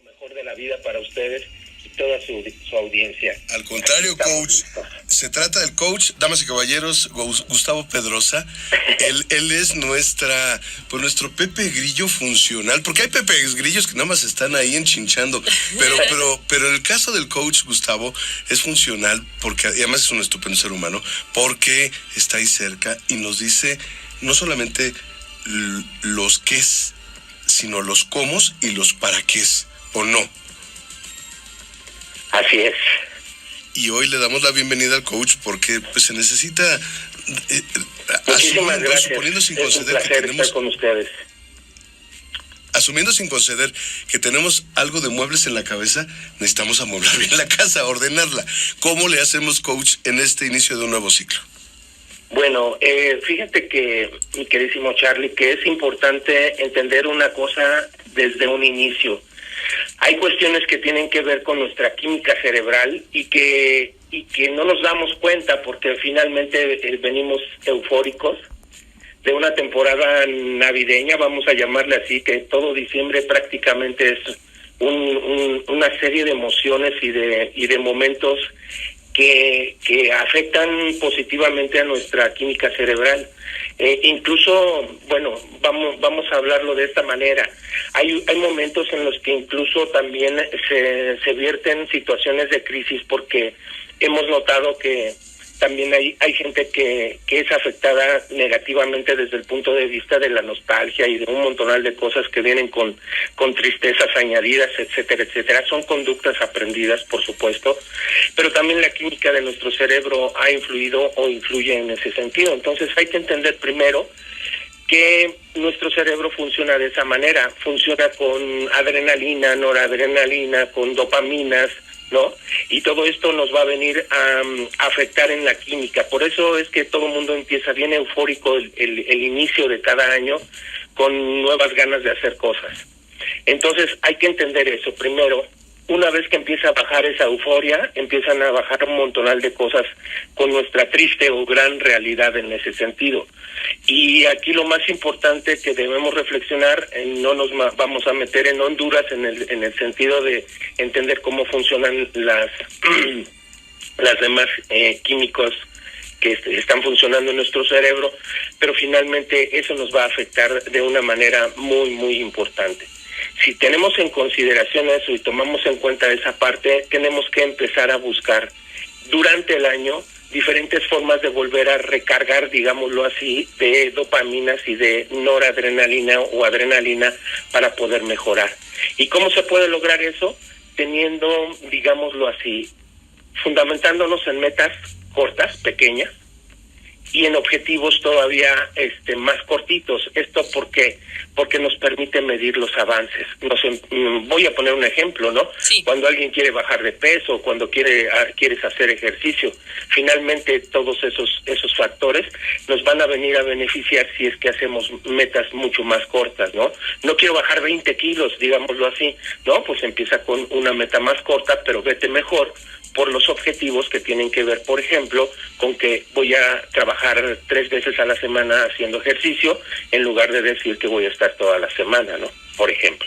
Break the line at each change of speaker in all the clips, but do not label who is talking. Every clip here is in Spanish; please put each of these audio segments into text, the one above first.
mejor de la vida para ustedes y toda su audiencia.
Al contrario, coach, se trata del coach, damas y caballeros, Gustavo Pedrosa. Él es nuestro Pepe Grillo funcional, porque hay Pepe Grillos que nada más están ahí enchinchando, pero en el caso del coach Gustavo es funcional, porque además es un estupendo ser humano, porque está ahí cerca y nos dice no solamente los qués, sino los cómo y los para qués, ¿o no?
Así es.
Y hoy le damos la bienvenida al coach porque pues se necesita
muchísimas gracias.
Suponiendo sin
es
conceder
un placer
que tenemos,
estar con ustedes.
Asumiendo sin conceder que tenemos algo de muebles en la cabeza, necesitamos amueblar bien la casa, ordenarla. ¿Cómo le hacemos, coach, en este inicio de un nuevo ciclo?
Bueno, fíjate que, mi queridísimo Charlie, que es importante entender una cosa desde un inicio. Hay cuestiones que tienen que ver con nuestra química cerebral y que no nos damos cuenta porque finalmente venimos eufóricos de una temporada navideña, vamos a llamarle así, que todo diciembre prácticamente es una serie de emociones y de momentos que afectan positivamente a nuestra química cerebral. Incluso, bueno, vamos a hablarlo de esta manera. Hay momentos en los que incluso también se vierten situaciones de crisis porque hemos notado que también hay gente que es afectada negativamente desde el punto de vista de la nostalgia y de un montonal de cosas que vienen con tristezas añadidas, etcétera, etcétera. Son conductas aprendidas, por supuesto, pero también la química de nuestro cerebro ha influido o influye en ese sentido. Entonces hay que entender primero que nuestro cerebro funciona de esa manera, funciona con adrenalina, noradrenalina, con dopaminas, ¿no? Y todo esto nos va a venir a afectar en la química. Por eso es que todo el mundo empieza bien eufórico el inicio de cada año con nuevas ganas de hacer cosas. Entonces hay que entender eso. Primero, una vez que empieza a bajar esa euforia, empiezan a bajar un montonal de cosas con nuestra triste o gran realidad en ese sentido. Y aquí lo más importante que debemos reflexionar, no nos vamos a meter en Honduras en el sentido de entender cómo funcionan las demás químicos que están funcionando en nuestro cerebro, pero finalmente eso nos va a afectar de una manera muy, muy importante. Si tenemos en consideración eso y tomamos en cuenta esa parte, tenemos que empezar a buscar durante el año diferentes formas de volver a recargar, digámoslo así, de dopaminas y de noradrenalina o adrenalina para poder mejorar. ¿Y cómo se puede lograr eso? Teniendo, digámoslo así, fundamentándonos en metas cortas, pequeñas, y en objetivos todavía más cortitos. ¿Esto por qué? Porque nos permite medir los avances. Voy a poner un ejemplo, ¿no?
Sí.
Cuando alguien quiere bajar de peso, cuando quieres hacer ejercicio, finalmente todos esos factores nos van a venir a beneficiar si es que hacemos metas mucho más cortas, ¿no? No quiero bajar 20 kilos, digámoslo así, ¿no? Pues empieza con una meta más corta, pero vete mejor por los objetivos que tienen que ver, por ejemplo, con que voy a trabajar 3 veces a la semana haciendo ejercicio, en lugar de decir que voy a estar toda la semana, ¿no? Por ejemplo.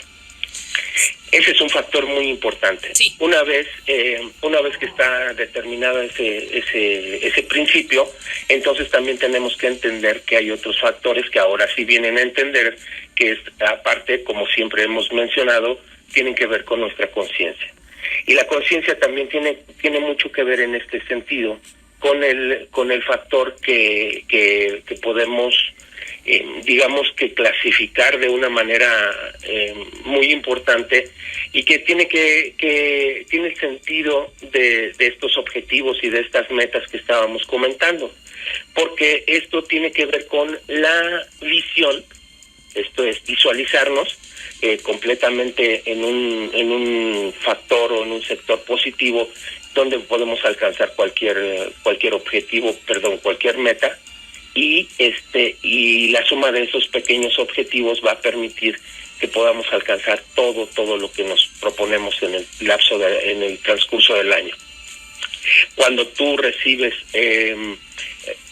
Ese es un factor muy importante.
Sí.
Una vez que está determinado ese principio, entonces también tenemos que entender que hay otros factores que ahora sí vienen a entender que es, aparte, como siempre hemos mencionado, tienen que ver con nuestra conciencia. Y la conciencia también tiene mucho que ver en este sentido con el factor que podemos digamos que clasificar de una manera muy importante y que tiene el sentido de estos objetivos y de estas metas que estábamos comentando, porque esto tiene que ver con la visión. Esto es visualizarnos completamente en un factor o en un sector positivo donde podemos alcanzar cualquier objetivo, cualquier meta, y la suma de esos pequeños objetivos va a permitir que podamos alcanzar todo lo que nos proponemos en el transcurso del año. Cuando tú recibes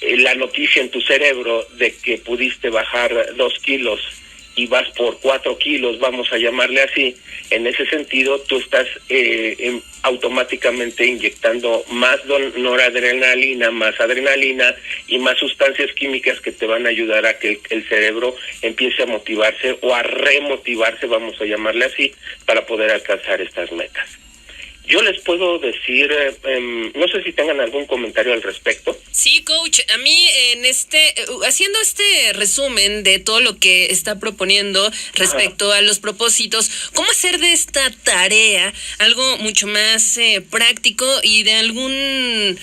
la noticia en tu cerebro de que pudiste bajar 2 kilos y vas por 4 kilos, vamos a llamarle así, en ese sentido tú estás automáticamente inyectando más noradrenalina, más adrenalina y más sustancias químicas que te van a ayudar a que el cerebro empiece a motivarse o a remotivarse, vamos a llamarle así, para poder alcanzar estas metas. Yo les puedo decir, no sé si tengan algún comentario al respecto.
Sí, coach, a mí haciendo este resumen de todo lo que está proponiendo respecto a los propósitos, ¿cómo hacer de esta tarea algo mucho más práctico y de algún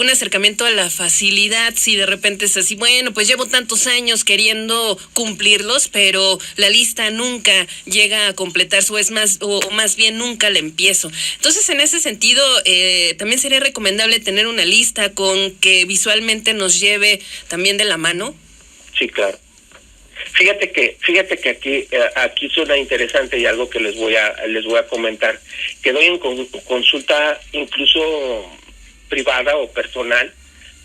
acercamiento a la facilidad? Si de repente es así, bueno, pues llevo tantos años queriendo cumplirlos, pero la lista nunca llega a completarse o más bien nunca la empiezo. Entonces, en ese sentido, también sería recomendable tener una lista con que visualmente nos lleve también de la mano.
Sí, claro. Fíjate que aquí suena interesante y algo que les voy a comentar, que doy en consulta incluso privada o personal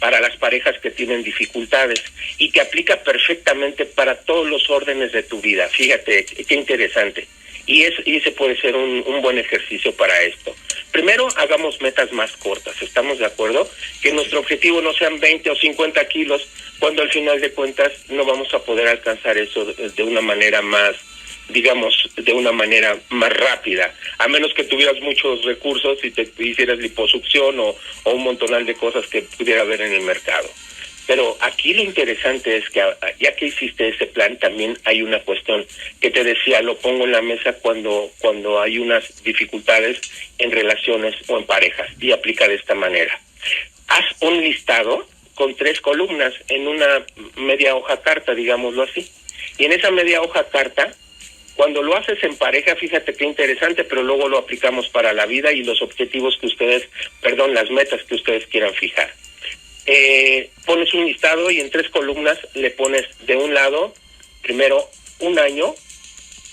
para las parejas que tienen dificultades y que aplica perfectamente para todos los órdenes de tu vida. Fíjate qué interesante. Y ese puede ser un buen ejercicio para esto. Primero, hagamos metas más cortas. ¿Estamos de acuerdo? Que nuestro objetivo no sean 20 o 50 kilos, cuando al final de cuentas no vamos a poder alcanzar eso de una manera más, digamos, de una manera más rápida. A menos que tuvieras muchos recursos y te hicieras liposucción o un montonal de cosas que pudiera haber en el mercado. Pero aquí lo interesante es que ya que hiciste ese plan, también hay una cuestión que te decía, lo pongo en la mesa cuando hay unas dificultades en relaciones o en parejas, y aplica de esta manera. Haz un listado con 3 columnas en una media hoja carta, digámoslo así. Y en esa media hoja carta, cuando lo haces en pareja, fíjate qué interesante, pero luego lo aplicamos para la vida y los objetivos las metas que ustedes quieran fijar. Pones un listado y en 3 columnas le pones de un lado, primero 1 año,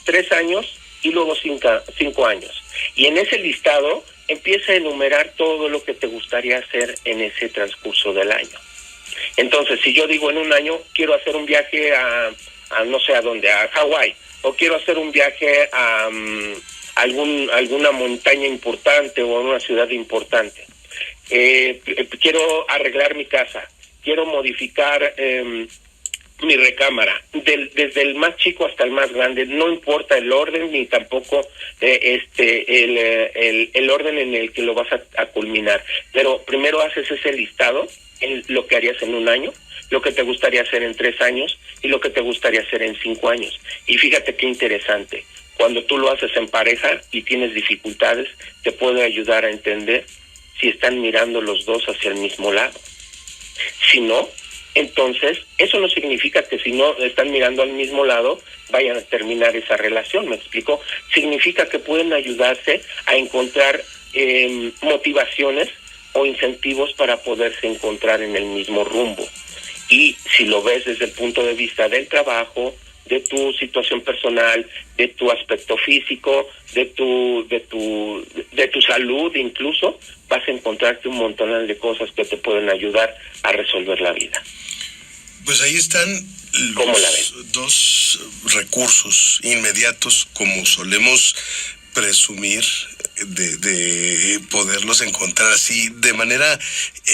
3 años y luego 5 años. Y en ese listado empieza a enumerar todo lo que te gustaría hacer en ese transcurso del año. Entonces, si yo digo en 1 año, quiero hacer un viaje a no sé a dónde, a Hawái, o quiero hacer un viaje a alguna montaña importante o a una ciudad importante. Quiero arreglar mi casa, quiero modificar mi recámara, desde el más chico hasta el más grande, no importa el orden ni tampoco el orden en el que lo vas a culminar, pero primero haces ese listado en lo que harías en 1 año, lo que te gustaría hacer en 3 años y lo que te gustaría hacer en 5 años. Y fíjate qué interesante, cuando tú lo haces en pareja y tienes dificultades, te puede ayudar a entender si están mirando los dos hacia el mismo lado. Si no, entonces, eso no significa que si no están mirando al mismo lado, vayan a terminar esa relación, ¿me explico? Significa que pueden ayudarse a encontrar motivaciones o incentivos para poderse encontrar en el mismo rumbo. Y si lo ves desde el punto de vista del trabajo, de tu situación personal, de tu aspecto físico, de tu salud incluso, vas a encontrarte un montón de cosas que te pueden ayudar a resolver la vida.
Pues ahí están los 2 recursos inmediatos, como solemos presumir, de poderlos encontrar así de manera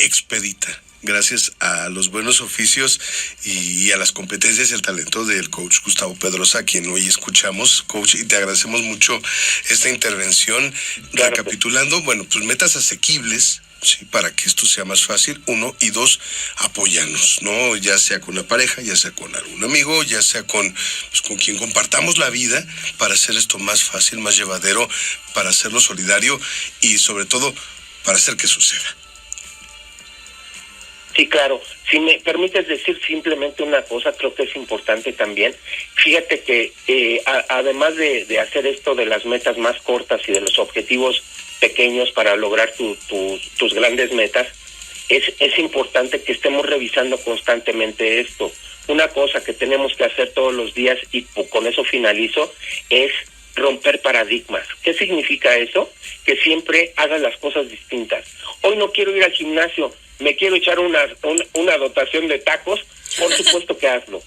expedita, gracias a los buenos oficios y a las competencias y el talento del coach Gustavo Pedrosa, a quien hoy escuchamos. Coach, y te agradecemos mucho esta intervención. Claro. Recapitulando, bueno, pues metas asequibles, sí, para que esto sea más fácil, 1, y 2, apóyanos, ¿no? Ya sea con la pareja, ya sea con algún amigo, ya sea con quien compartamos la vida, para hacer esto más fácil, más llevadero, para hacerlo solidario y sobre todo para hacer que suceda.
Sí, claro. Si me permites decir simplemente una cosa, creo que es importante también. Fíjate que además de hacer esto de las metas más cortas y de los objetivos pequeños para lograr tus grandes metas, es importante que estemos revisando constantemente esto. Una cosa que tenemos que hacer todos los días, y con eso finalizo, es romper paradigmas. ¿Qué significa eso? Que siempre hagas las cosas distintas. Hoy no quiero ir al gimnasio, me quiero echar una dotación de tacos, por supuesto que hazlo.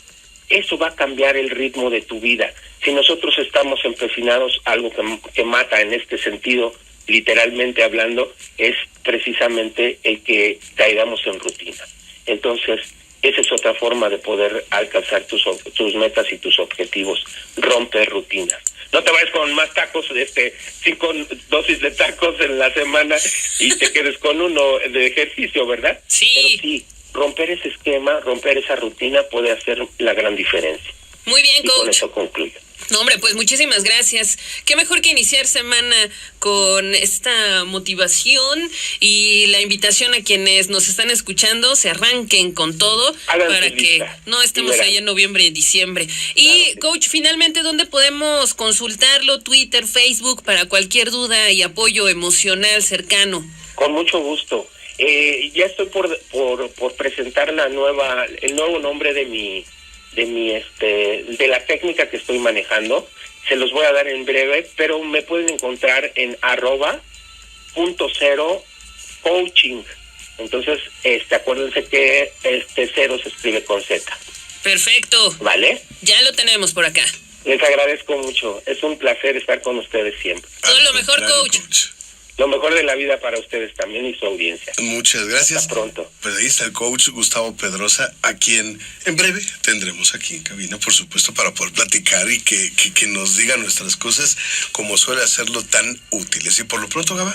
eso va a cambiar el ritmo de tu vida. Si nosotros estamos empecinados, algo que mata en este sentido, literalmente hablando, es precisamente el que caigamos en rutina. Entonces, esa es otra forma de poder alcanzar tus metas y tus objetivos, romper rutinas. No te vayas con más tacos, 5 dosis de tacos en la semana y te quedes con uno de ejercicio, ¿verdad?
Sí.
Pero sí, romper ese esquema, romper esa rutina puede hacer la gran diferencia.
Muy bien,
Y con
coach.
eso concluyo.
No, hombre, pues muchísimas gracias. Qué mejor que iniciar semana con esta motivación y la invitación a quienes nos están escuchando se arranquen con todo.
Háganse
para
lista,
que no estemos
y verán.
ahí en noviembre y diciembre. Y,
Claro.
coach, finalmente, ¿dónde podemos consultarlo? Twitter, Facebook, para cualquier duda y apoyo emocional cercano.
Con mucho gusto. Ya estoy por presentar el nuevo nombre de de la técnica que estoy manejando. Se los voy a dar en breve, pero me pueden encontrar en @.0coaching. Entonces, acuérdense que 0 se escribe con Z.
Perfecto.
¿Vale?
Ya lo tenemos por acá.
Les agradezco mucho. Es un placer estar con ustedes siempre.
Todo
Al
lo mejor,
contrario,
coach.
Lo mejor de la vida para ustedes también y su audiencia.
Muchas gracias.
Hasta pronto.
Pues ahí está el coach Gustavo Pedrosa, a quien en breve tendremos aquí en cabina, por supuesto, para poder platicar y que nos diga nuestras cosas como suele hacerlo tan útiles. Y por lo pronto, Gaba,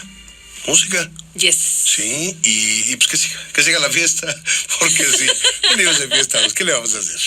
música.
Yes.
Sí, y pues que siga la fiesta, porque sí, venimos de fiesta, pues, ¿qué le vamos a hacer?